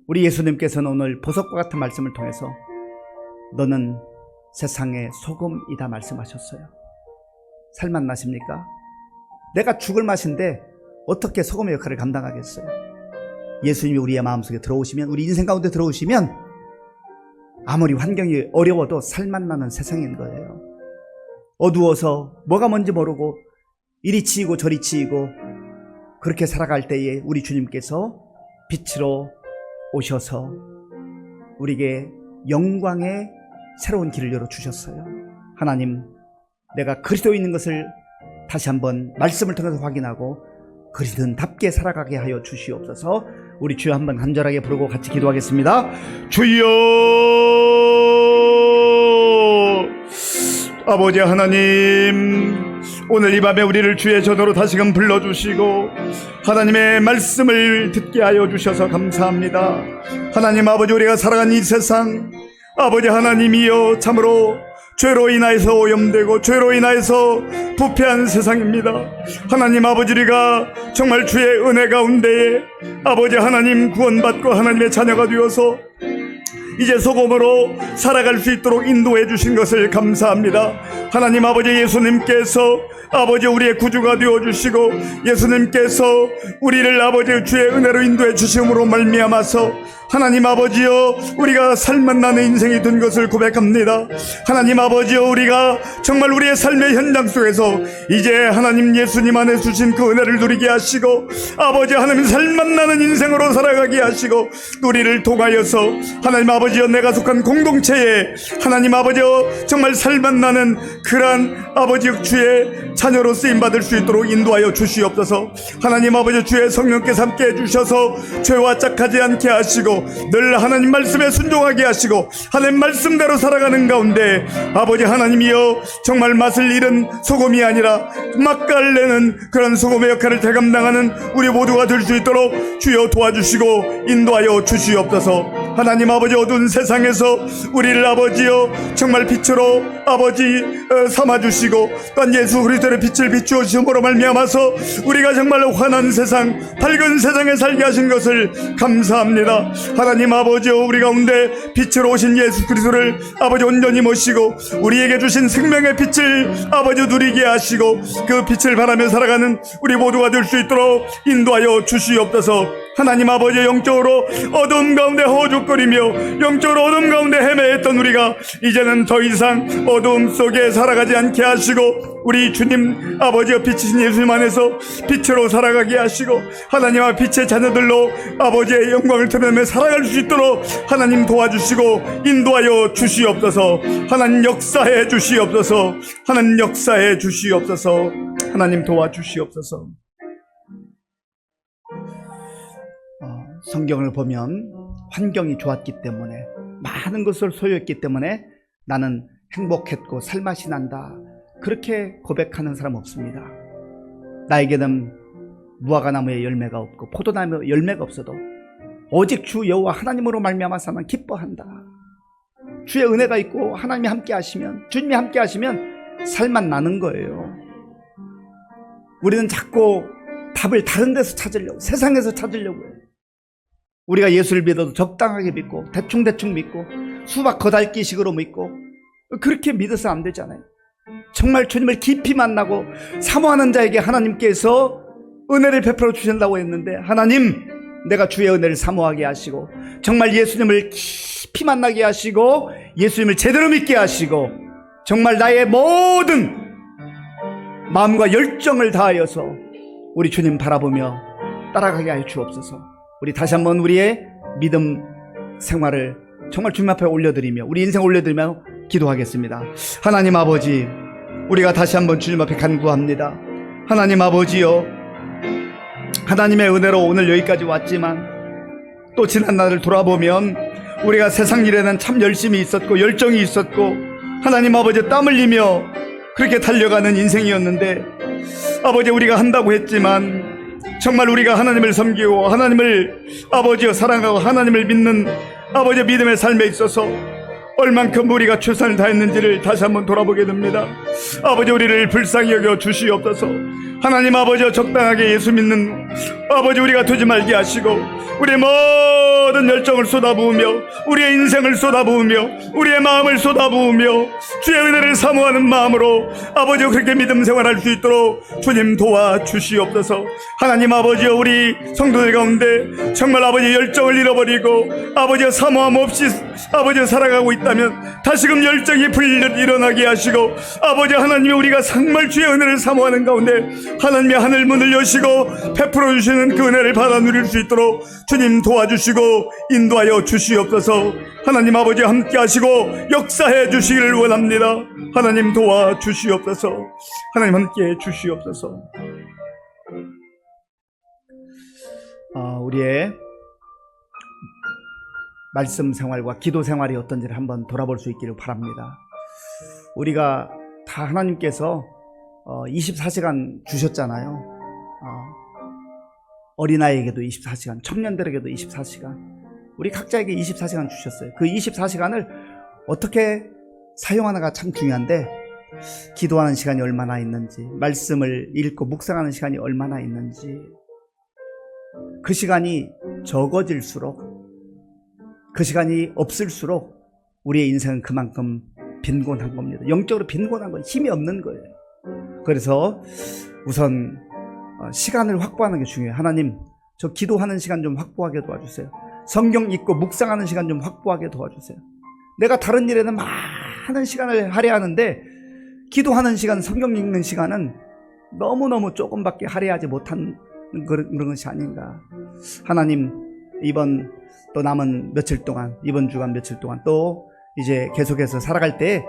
우리 예수님께서는 오늘 보석과 같은 말씀을 통해서 너는 세상의 소금이다 말씀하셨어요. 살맛 나십니까? 내가 죽을 맛인데 어떻게 소금의 역할을 감당하겠어요? 예수님이 우리의 마음속에 들어오시면, 우리 인생 가운데 들어오시면 아무리 환경이 어려워도 살맛 나는 세상인 거예요. 어두워서 뭐가 뭔지 모르고 이리 치이고 저리 치이고 그렇게 살아갈 때에 우리 주님께서 빛으로 오셔서 우리에게 영광의 새로운 길을 열어주셨어요. 하나님, 내가 그리스도인인 것을 다시 한번 말씀을 통해서 확인하고 그리스도인답게 살아가게 하여 주시옵소서. 우리 주여 한번 간절하게 부르고 같이 기도하겠습니다. 주여, 아버지 하나님, 오늘 이 밤에 우리를 주의 전으로 다시금 불러주시고 하나님의 말씀을 듣게 하여 주셔서 감사합니다. 하나님 아버지, 우리가 살아가는 이 세상, 아버지 하나님이여, 참으로 죄로 인하여서 오염되고 죄로 인하여서 부패한 세상입니다. 하나님 아버지, 우리가 정말 주의 은혜 가운데에 아버지 하나님 구원받고 하나님의 자녀가 되어서 이제 소금으로 살아갈 수 있도록 인도해 주신 것을 감사합니다. 하나님 아버지, 예수님께서 아버지 우리의 구주가 되어주시고 예수님께서 우리를 아버지 주의 은혜로 인도해 주심으로 말미암아서 하나님 아버지여, 우리가 살맛나는 인생이 된 것을 고백합니다. 하나님 아버지여, 우리가 정말 우리의 삶의 현장 속에서 이제 하나님 예수님 안에 주신 그 은혜를 누리게 하시고 아버지 하나님 살맛나는 인생으로 살아가게 하시고 우리를 통하여서 하나님 아버지여, 내가 속한 공동체에 하나님 아버지여 정말 살맛나는 그러한 아버지 주의 자녀로 쓰임받을 수 있도록 인도하여 주시옵소서. 하나님 아버지, 주의 성령께서 함께 해주셔서 죄와 짝하지 않게 하시고 늘 하나님 말씀에 순종하게 하시고 하나님 말씀대로 살아가는 가운데 아버지 하나님이여, 정말 맛을 잃은 소금이 아니라 맛깔내는 그런 소금의 역할을 대감당하는 우리 모두가 될 수 있도록 주여 도와주시고 인도하여 주시옵소서. 하나님 아버지, 어두운 세상에서 우리를 아버지여 정말 빛으로 아버지 삼아주시고 또한 예수 그리스도의 빛을 비추어 주심으로 말미암아서 우리가 정말 환한 세상, 밝은 세상에 살게 하신 것을 감사합니다. 하나님 아버지여, 우리 가운데 빛으로 오신 예수 그리스도를 아버지 온전히 모시고 우리에게 주신 생명의 빛을 아버지 누리게 하시고 그 빛을 바라며 살아가는 우리 모두가 될 수 있도록 인도하여 주시옵소서. 하나님 아버지, 영적으로 어둠 가운데 허우적거리며 영적으로 어둠 가운데 헤매했던 우리가 이제는 더 이상 어둠 속에 살아가지 않게 하시고 우리 주님 아버지와 빛이신 예수님 안에서 빛으로 살아가게 하시고 하나님과 빛의 자녀들로 아버지의 영광을 드러내며 살아갈 수 있도록 하나님 도와주시고 인도하여 주시옵소서. 하나님 역사해 주시옵소서. 하나님 역사해 주시옵소서. 하나님 도와주시옵소서. 성경을 보면 환경이 좋았기 때문에, 많은 것을 소유했기 때문에 나는 행복했고 살맛이 난다, 그렇게 고백하는 사람 없습니다. 나에게는 무화과나무에 열매가 없고 포도나무에 열매가 없어도 오직 주 여호와 하나님으로 말미암아서 나는 기뻐한다. 주의 은혜가 있고 하나님이 함께 하시면, 주님이 함께 하시면 살맛 나는 거예요. 우리는 자꾸 답을 다른 데서 찾으려고, 세상에서 찾으려고 해요. 우리가 예수를 믿어도 적당하게 믿고 대충대충 믿고 수박 거달기식으로 믿고 그렇게 믿어서 안 되잖아요. 정말 주님을 깊이 만나고 사모하는 자에게 하나님께서 은혜를 베풀어 주신다고 했는데, 하나님, 내가 주의 은혜를 사모하게 하시고 정말 예수님을 깊이 만나게 하시고 예수님을 제대로 믿게 하시고 정말 나의 모든 마음과 열정을 다하여서 우리 주님 바라보며 따라가게 하여 주옵소서. 우리 다시 한번 우리의 믿음 생활을 정말 주님 앞에 올려드리며 우리 인생 올려드리며 기도하겠습니다. 하나님 아버지, 우리가 다시 한번 주님 앞에 간구합니다. 하나님 아버지여, 하나님의 은혜로 오늘 여기까지 왔지만 또 지난 날을 돌아보면 우리가 세상 일에는 참 열심히 있었고 열정이 있었고 하나님 아버지 땀 흘리며 그렇게 달려가는 인생이었는데, 아버지 우리가 한다고 했지만 정말 우리가 하나님을 섬기고 하나님을 아버지여 사랑하고 하나님을 믿는 아버지 믿음의 삶에 있어서 얼만큼 우리가 최선을 다했는지를 다시 한번 돌아보게 됩니다. 아버지, 우리를 불쌍히 여겨 주시옵소서. 하나님 아버지여, 적당하게 예수 믿는 아버지 우리가 되지 말게 하시고 우리의 모든 열정을 쏟아부으며 우리의 인생을 쏟아부으며 우리의 마음을 쏟아부으며 주의 은혜를 사모하는 마음으로 아버지여 그렇게 믿음 생활할 수 있도록 주님 도와주시옵소서. 하나님 아버지여, 우리 성도들 가운데 정말 아버지 열정을 잃어버리고 아버지여 사모함 없이 아버지여 살아가고 있다면 다시금 열정이 일어나게 하시고 아버지 하나님이 우리가 정말 주의 은혜를 사모하는 가운데 하나님의 하늘 문을 여시고 베풀어 주시는 그 은혜를 받아 누릴 수 있도록 주님 도와주시고 인도하여 주시옵소서. 하나님 아버지 함께 하시고 역사해 주시기를 원합니다. 하나님 도와 주시옵소서. 하나님 함께 해 주시옵소서. 우리의 말씀 생활과 기도 생활이 어떤지를 한번 돌아볼 수 있기를 바랍니다. 우리가 다 하나님께서 24시간 주셨잖아요. 어린아이에게도 24시간, 청년들에게도 24시간, 우리 각자에게 24시간 주셨어요. 그 24시간을 어떻게 사용하느가 참 중요한데, 기도하는 시간이 얼마나 있는지, 말씀을 읽고 묵상하는 시간이 얼마나 있는지, 그 시간이 적어질수록, 그 시간이 없을수록 우리의 인생은 그만큼 빈곤한 겁니다. 영적으로 빈곤한 건 힘이 없는 거예요. 그래서 우선 시간을 확보하는 게 중요해요. 하나님, 저 기도하는 시간 좀 확보하게 도와주세요. 성경 읽고 묵상하는 시간 좀 확보하게 도와주세요. 내가 다른 일에는 많은 시간을 할애하는데 기도하는 시간, 성경 읽는 시간은 너무너무 조금밖에 할애하지 못한 그런 것이 아닌가. 하나님, 이번 또 남은 며칠 동안, 이번 주간 며칠 동안 또 이제 계속해서 살아갈 때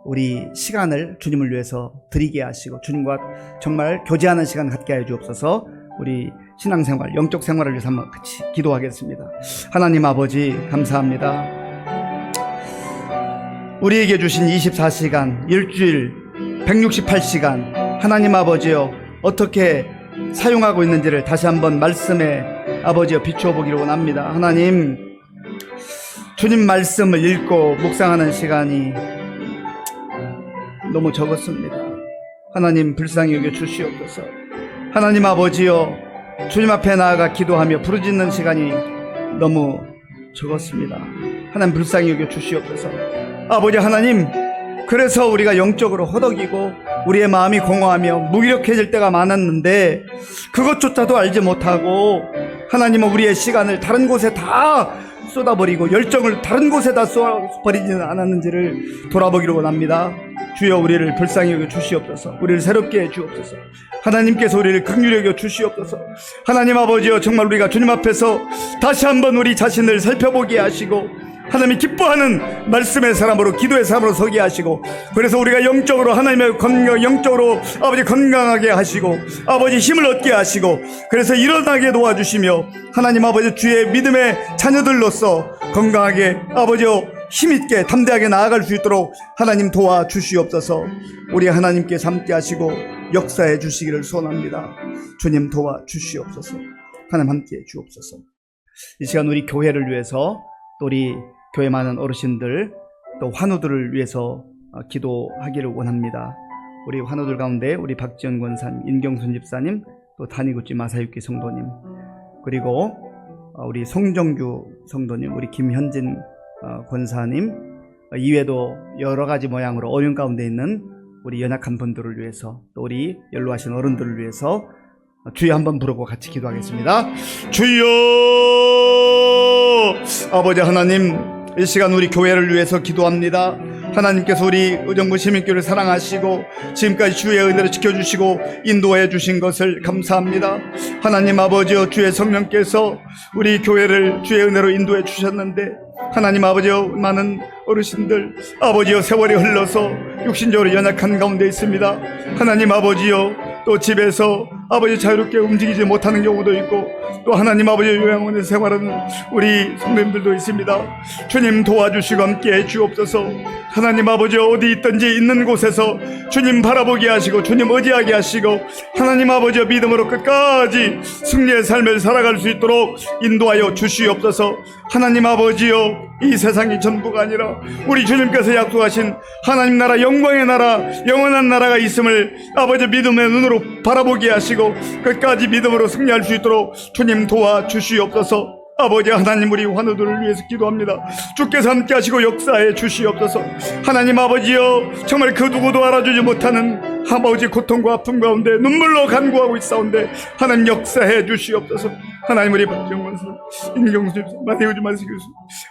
우리 시간을 주님을 위해서 드리게 하시고 주님과 정말 교제하는 시간 갖게 해 주옵소서. 우리 신앙생활, 영적 생활을 위해서 한번 같이 기도하겠습니다. 하나님 아버지 감사합니다. 우리에게 주신 24시간, 일주일 168시간 하나님 아버지여 어떻게 사용하고 있는지를 다시 한번 말씀에 아버지여 비추어 보기를 원합니다. 하나님, 주님 말씀을 읽고 묵상하는 시간이 너무 적었습니다. 하나님 불쌍히 여겨 주시옵소서. 하나님 아버지여, 주님 앞에 나아가 기도하며 부르짖는 시간이 너무 적었습니다. 하나님 불쌍히 여겨 주시옵소서. 아버지 하나님, 그래서 우리가 영적으로 허덕이고 우리의 마음이 공허하며 무기력해질 때가 많았는데 그것조차도 알지 못하고 하나님은 우리의 시간을 다른 곳에 다 쏟아버리고 열정을 다른 곳에다 쏟아버리지는 않았는지를 돌아보기를 원합니다. 주여 우리를 불쌍히 여겨 주시옵소서. 우리를 새롭게 해 주옵소서. 하나님께서 우리를 긍휼히 여겨 주시옵소서. 하나님 아버지여, 정말 우리가 주님 앞에서 다시 한번 우리 자신을 살펴보게 하시고 하나님이 기뻐하는 말씀의 사람으로, 기도의 사람으로 서게 하시고, 그래서 우리가 영적으로 하나님의 영적으로 아버지 건강하게 하시고 아버지 힘을 얻게 하시고, 그래서 일어나게 도와주시며 하나님 아버지 주의 믿음의 자녀들로서 건강하게 아버지여 힘있게 담대하게 나아갈 수 있도록 하나님 도와주시옵소서. 우리 하나님께서 함께 하시고 역사해 주시기를 소원합니다. 주님 도와주시옵소서. 하나님 함께 해 주옵소서. 이 시간 우리 교회를 위해서, 또 우리 교회 많은 어르신들, 또 환우들을 위해서 기도하기를 원합니다. 우리 환우들 가운데 우리 박지연 권사님, 인경순 집사님, 또 단위구찌 마사육기 성도님, 그리고 우리 송정규 성도님, 우리 김현진 권사님, 이외에도 여러 가지 모양으로 어려움 가운데 있는 우리 연약한 분들을 위해서, 또 우리 연로하신 어른들을 위해서 주여 한번 부르고 같이 기도하겠습니다. 주여! 아버지 하나님, 이 시간 우리 교회를 위해서 기도합니다. 하나님께서 우리 의정부 시민교회를 사랑하시고 지금까지 주의 은혜를 지켜주시고 인도해 주신 것을 감사합니다. 하나님 아버지여, 주의 성령께서 우리 교회를 주의 은혜로 인도해 주셨는데 하나님 아버지여, 많은 어르신들 아버지여 세월이 흘러서 육신적으로 연약한 가운데 있습니다. 하나님 아버지여, 또 집에서 아버지 자유롭게 움직이지 못하는 경우도 있고, 또 하나님 아버지 요양원에 생활하는 우리 성도님들도 있습니다. 주님 도와주시고 함께 해 주옵소서. 하나님 아버지 어디 있든지 있는 곳에서 주님 바라보게 하시고 주님 의지하게 하시고 하나님 아버지 믿음으로 끝까지 승리의 삶을 살아갈 수 있도록 인도하여 주시옵소서. 하나님 아버지여, 이 세상이 전부가 아니라 우리 주님께서 약속하신 하나님 나라, 영광의 나라, 영원한 나라가 있음을 아버지 믿음의 눈으로 바라보게 하시고 끝까지 믿음으로 승리할 수 있도록 주님 도와주시옵소서. 아버지 하나님, 우리 환우들을 위해서 기도합니다. 주께서 함께 하시고 역사해 주시옵소서. 하나님 아버지여, 정말 그 누구도 알아주지 못하는 아버지 고통과 아픔 가운데 눈물로 간구하고 있사온데 하나님 역사해 주시옵소서. 하나님 우리 박정원사 임경수 마태우주 만식교수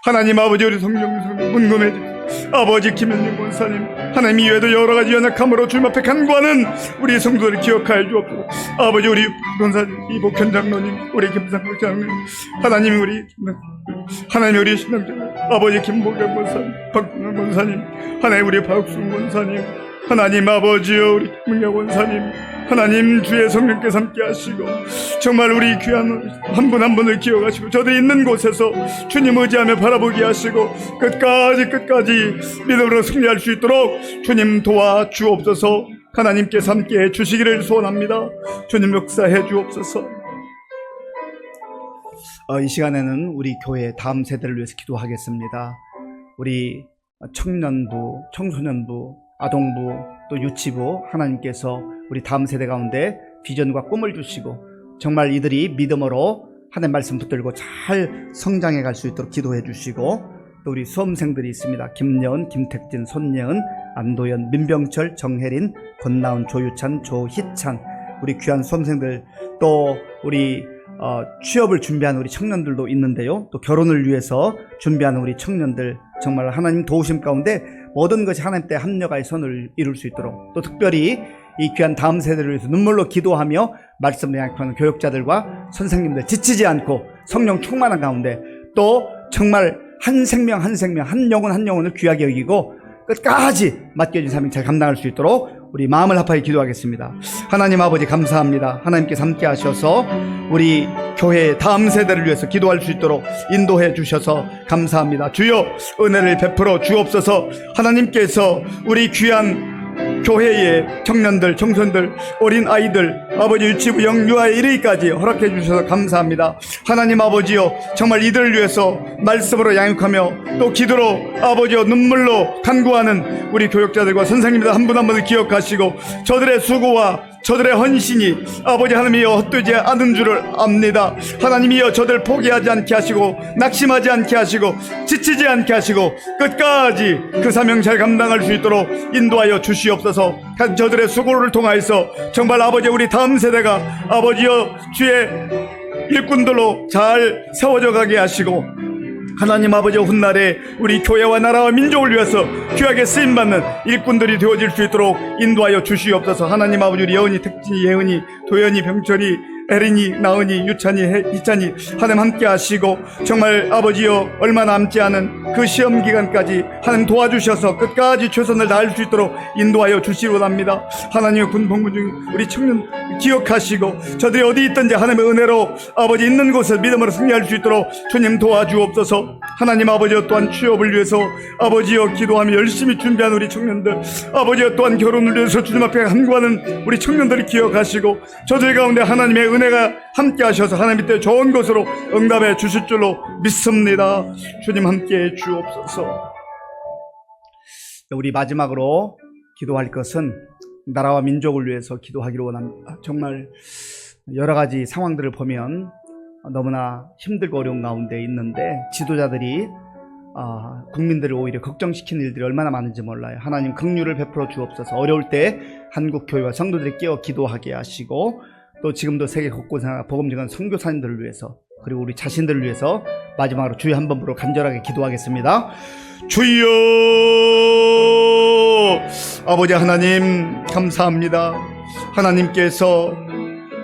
하나님 아버지 우리 성경수 문금해 주시옵소서. 아버지 김현중 권사님 하나님 이외에도 여러가지 연약함으로 주님 앞에 간구하는 우리 성도들을 기억하여 주옵소서. 아버지 우리 권사님 이복현 장로님 우리 김상국 장로님 하나님 우리 신앙자님 아버지 김복영 권사님 박근혜 권사님 하나님 우리 박순 권사님 하나님 아버지여 우리 김문경 권사님 하나님 주의 성령께서 함께 하시고 정말 우리 귀한 한 분 한 분을 기억하시고 저들이 있는 곳에서 주님 의지하며 바라보게 하시고 끝까지 믿음으로 승리할 수 있도록 주님 도와 주옵소서. 하나님께서 함께 해 주시기를 소원합니다. 주님 역사해 주옵소서. 이 시간에는 우리 교회 다음 세대를 위해서 기도하겠습니다. 우리 청년부, 청소년부, 아동부, 또 유치부 하나님께서 우리 다음 세대 가운데 비전과 꿈을 주시고 정말 이들이 믿음으로 하나님 말씀 붙들고 잘 성장해 갈 수 있도록 기도해 주시고 또 우리 수험생들이 있습니다. 김여은, 김택진, 손예은, 안도연, 민병철, 정혜린, 권나은, 조유찬, 조희찬 우리 귀한 수험생들 또 우리 취업을 준비하는 우리 청년들도 있는데요. 또 결혼을 위해서 준비하는 우리 청년들 정말 하나님 도우심 가운데 모든 것이 하나님 때 합력하여 선을 이룰 수 있도록 또 특별히 이 귀한 다음 세대를 위해서 눈물로 기도하며 말씀을 양육하는 교육자들과 선생님들 지치지 않고 성령 충만한 가운데 또 정말 한 생명 한 영혼을 귀하게 여기고 끝까지 맡겨진 사명 잘 감당할 수 있도록 우리 마음을 합하여 기도하겠습니다. 하나님 아버지 감사합니다. 하나님께서 함께 하셔서 우리 교회의 다음 세대를 위해서 기도할 수 있도록 인도해 주셔서 감사합니다. 주여 은혜를 베풀어 주옵소서. 하나님께서 우리 귀한 교회의 청년들, 청소년들, 어린 아이들, 아버지 유치부 영유아에 이르기까지 허락해 주셔서 감사합니다. 하나님 아버지여 정말 이들을 위해서 말씀으로 양육하며 또 기도로 아버지여 눈물로 간구하는 우리 교육자들과 선생님들 한 분 한 분을 기억하시고 저들의 수고와 저들의 헌신이 아버지 하나님이여 헛되지 않은 줄을 압니다. 하나님이여 저들 포기하지 않게 하시고 낙심하지 않게 하시고 지치지 않게 하시고 끝까지 그 사명 잘 감당할 수 있도록 인도하여 주시옵소서. 저들의 수고를 통하여서 정말 아버지 우리 다음 세대가 아버지여 주의 일꾼들로 잘 세워져 가게 하시고 하나님 아버지 훗날에 우리 교회와 나라와 민족을 위해서 귀하게 쓰임받는 일꾼들이 되어질 수 있도록 인도하여 주시옵소서. 하나님 아버지 우리 여은이, 택진이, 예은이, 도연이, 병철이, 에린이, 나은이, 유찬이, 이찬이 하나님 함께 하시고 정말 아버지여 얼마 남지 않은 그 시험 기간까지 하나님 도와주셔서 끝까지 최선을 다할 수 있도록 인도하여 주시옵소서. 하나님의 군 복무 중 우리 청년 기억하시고 저들이 어디 있든지 하나님의 은혜로 아버지 있는 곳에 믿음으로 승리할 수 있도록 주님 도와주옵소서. 하나님 아버지여 또한 취업을 위해서 아버지여 기도하며 열심히 준비하는 우리 청년들 아버지여 또한 결혼을 위해서 주님 앞에 간구하는 우리 청년들을 기억하시고 저들 가운데 하나님의 은혜가 함께 하셔서 하나님 때 좋은 것으로 응답해 주실 줄로 믿습니다. 주님 함께 주옵소서. 우리 마지막으로 기도할 것은 나라와 민족을 위해서 기도하기로 원합니다. 정말 여러 가지 상황들을 보면 너무나 힘들고 어려운 가운데 있는데 지도자들이 국민들을 오히려 걱정시키는 일들이 얼마나 많은지 몰라요. 하나님 긍휼을 베풀어 주옵소서. 어려울 때 한국 교회와 성도들이 깨어 기도하게 하시고 또 지금도 세계 곳곳에 복음 전하는 선교사님들을 위해서 그리고 우리 자신들을 위해서 마지막으로 주여 한 번 부르고 간절하게 기도하겠습니다. 주여 아버지 하나님 감사합니다. 하나님께서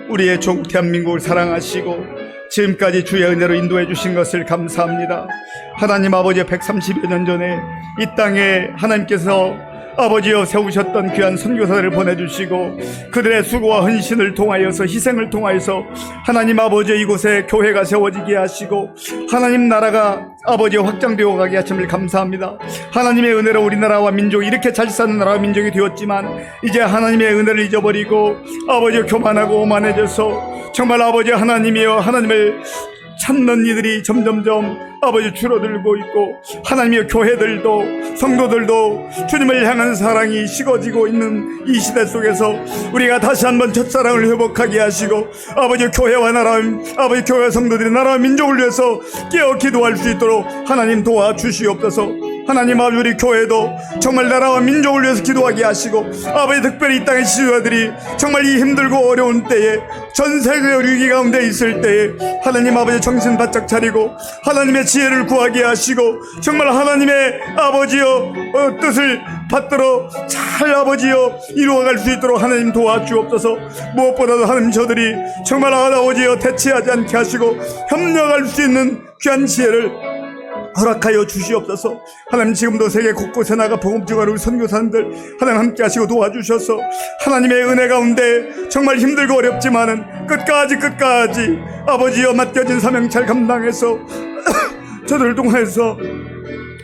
우리의 조국 대한민국을 사랑하시고 지금까지 주의 은혜로 인도해 주신 것을 감사합니다. 하나님 아버지 130여 년 전에 이 땅에 하나님께서 아버지여 세우셨던 귀한 선교사들을 보내주시고 그들의 수고와 헌신을 통하여서 희생을 통하여서 하나님 아버지 이곳에 교회가 세워지게 하시고 하나님 나라가 아버지 확장되어 가게 하심을 감사합니다. 하나님의 은혜로 우리나라와 민족이 이렇게 잘 사는 나라와 민족이 되었지만 이제 하나님의 은혜를 잊어버리고 아버지 교만하고 오만해져서 정말 아버지 하나님이여 하나님을 찾는 이들이 점점점 아버지 줄어들고 있고 하나님의 교회들도 성도들도 주님을 향한 사랑이 식어지고 있는 이 시대 속에서 우리가 다시 한번 첫사랑을 회복하게 하시고 아버지 교회와 나라 아버지 교회 성도들이 나라와 민족을 위해서 깨어 기도할 수 있도록 하나님 도와주시옵소서.
하나님 아버지, 우리 교회도 정말 나라와 민족을 위해서 기도하게 하시고, 아버지, 특별히 이 땅의 지도자들이 정말 이 힘들고 어려운 때에, 전 세계 위기 가운데 있을 때에 하나님 아버지 정신 바짝 차리고 하나님의 지혜를 구하게 하시고, 정말 하나님의 아버지여 뜻을 받들어 잘 아버지여 이루어갈 수 있도록 하나님 도와주옵소서. 무엇보다도 하나님, 저들이 정말 아버지여 대체하지 않게 하시고 협력할 수 있는 귀한 지혜를 허락하여 주시옵소서. 하나님, 지금도 세계 곳곳에 나가 복음 증거하는 우리 선교사님들 하나님 함께 하시고 도와주셔서 하나님의 은혜 가운데 정말 힘들고 어렵지만은 끝까지 아버지여 맡겨진 사명 잘 감당해서 저들을 통해서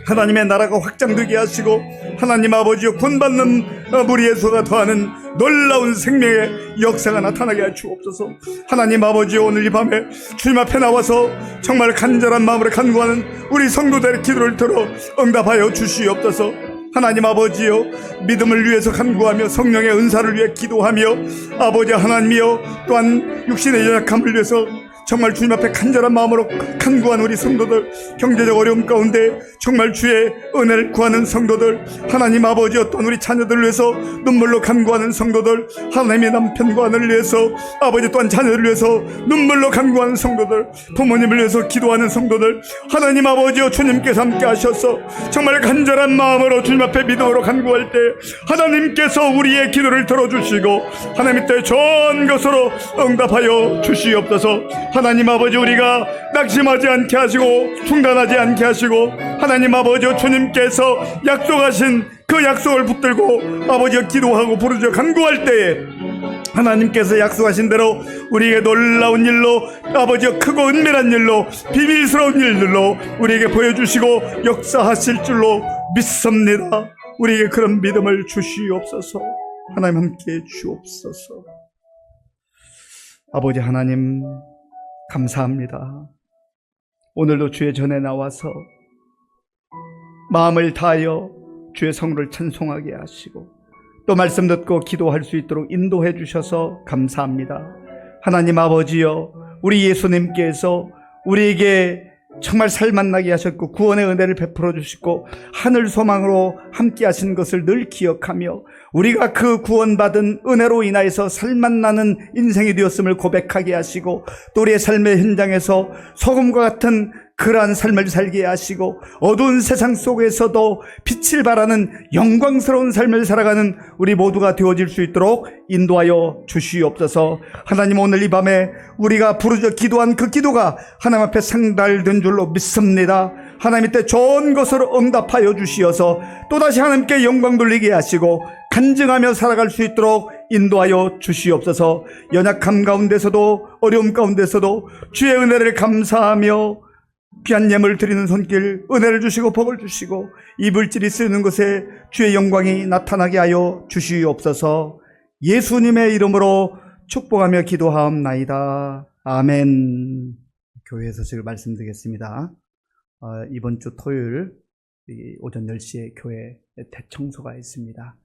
하나님의 나라가 확장되게 하시고, 하나님 아버지여 구원받는 무리의 수가 더하는 놀라운 생명의 역사가 나타나게 해 주옵소서. 하나님 아버지여, 오늘 이 밤에 주님 앞에 나와서 정말 간절한 마음으로 간구하는 우리 성도들의 기도를 들어 응답하여 주시옵소서. 하나님 아버지여, 믿음을 위해서 간구하며 성령의 은사를 위해 기도하며, 아버지 하나님이여, 또한 육신의 연약함을 위해서 정말 주님 앞에 간절한 마음으로 간구한 우리 성도들, 경제적 어려움 가운데 정말 주의 은혜를 구하는 성도들, 하나님 아버지여, 또 우리 자녀들을 위해서 눈물로 간구하는 성도들, 하나님의 남편과 아내를 위해서, 아버지 또한 자녀들을 위해서 눈물로 간구하는 성도들, 부모님을 위해서 기도하는 성도들, 하나님 아버지여, 주님께서 함께 하셔서 정말 간절한 마음으로 주님 앞에 믿음으로 간구할 때 하나님께서 우리의 기도를 들어주시고 하나님 때 좋은 것으로 응답하여 주시옵소서. 하나님 아버지, 우리가 낙심하지 않게 하시고 중단하지 않게 하시고, 하나님 아버지, 주님께서 약속하신 그 약속을 붙들고 아버지가 기도하고 부르짖어 간구할 때에 하나님께서 약속하신 대로 우리에게 놀라운 일로, 아버지여, 크고 은밀한 일로, 비밀스러운 일들로 우리에게 보여주시고 역사하실 줄로 믿습니다. 우리에게 그런 믿음을 주시옵소서. 하나님 함께해 주옵소서. 아버지 하나님, 감사합니다. 오늘도 주의 전에 나와서 마음을 다하여 주의 성부를 찬송하게 하시고 또 말씀 듣고 기도할 수 있도록 인도해 주셔서 감사합니다. 하나님 아버지여, 우리 예수님께서 우리에게 정말 살만나게 하셨고 구원의 은혜를 베풀어 주시고 하늘 소망으로 함께 하신 것을 늘 기억하며 우리가 그 구원받은 은혜로 인하여서 살만나는 인생이 되었음을 고백하게 하시고, 또 우리의 삶의 현장에서 소금과 같은 그러한 삶을 살게 하시고 어두운 세상 속에서도 빛을 발하는 영광스러운 삶을 살아가는 우리 모두가 되어질 수 있도록 인도하여 주시옵소서. 하나님, 오늘 이 밤에 우리가 부르짖어 기도한 그 기도가 하나님 앞에 상달된 줄로 믿습니다. 하나님 때 좋은 것으로 응답하여 주시어서 또다시 하나님께 영광 돌리게 하시고 간증하며 살아갈 수 있도록 인도하여 주시옵소서. 연약함 가운데서도 어려움 가운데서도 주의 은혜를 감사하며 귀한 예물 드리는 손길 은혜를 주시고 복을 주시고 이불질이 쓰이는 곳에 주의 영광이 나타나게 하여 주시옵소서. 예수님의 이름으로 축복하며 기도하옵나이다. 아멘. 교회에서 제가 말씀드리겠습니다. 이번 주 토요일 오전 10시에 교회 대청소가 있습니다.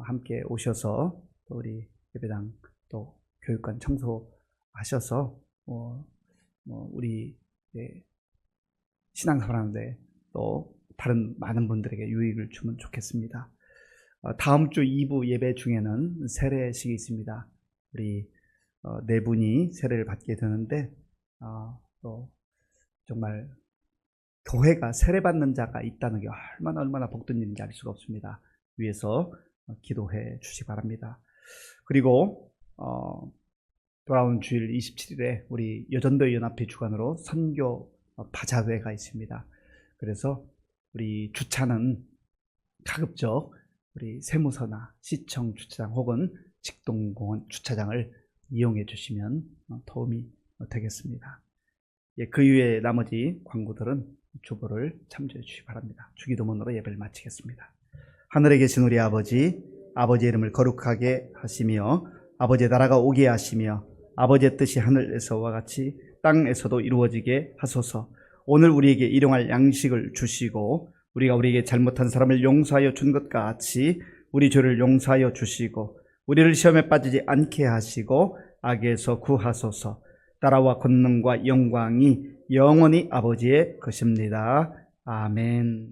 함께 오셔서 또 우리 예배당 또 교육관 청소하셔서 우리 신앙생활하는데 또 다른 많은 분들에게 유익을 주면 좋겠습니다. 다음 주 2부 예배 중에는 세례식이 있습니다. 우리 네 분이 세례를 받게 되는데 또 정말 교회가 세례받는 자가 있다는 게 얼마나 복된 일인지 알 수가 없습니다. 위에서 기도해 주시기 바랍니다. 그리고 돌아온 주일 27일에 우리 여전도의 연합회 주관으로 선교 바자회가 있습니다. 그래서 우리 주차는 가급적 우리 세무서나 시청 주차장 혹은 직동공원 주차장을 이용해 주시면 도움이 되겠습니다. 그 이외에 나머지 광고들은 주보를 참조해 주시기 바랍니다. 주기도문으로 예배를 마치겠습니다. 하늘에 계신 우리 아버지, 아버지의 이름을 거룩하게 하시며 아버지의 나라가 오게 하시며 아버지의 뜻이 하늘에서와 같이 땅에서도 이루어지게 하소서. 오늘 우리에게 일용할 양식을 주시고 우리가 우리에게 잘못한 사람을 용서하여 준 것 같이 우리 죄를 용서하여 주시고 우리를 시험에 빠지지 않게 하시고 악에서 구하소서. 나라와 권능과 영광이 영원히 아버지의 것입니다. 아멘.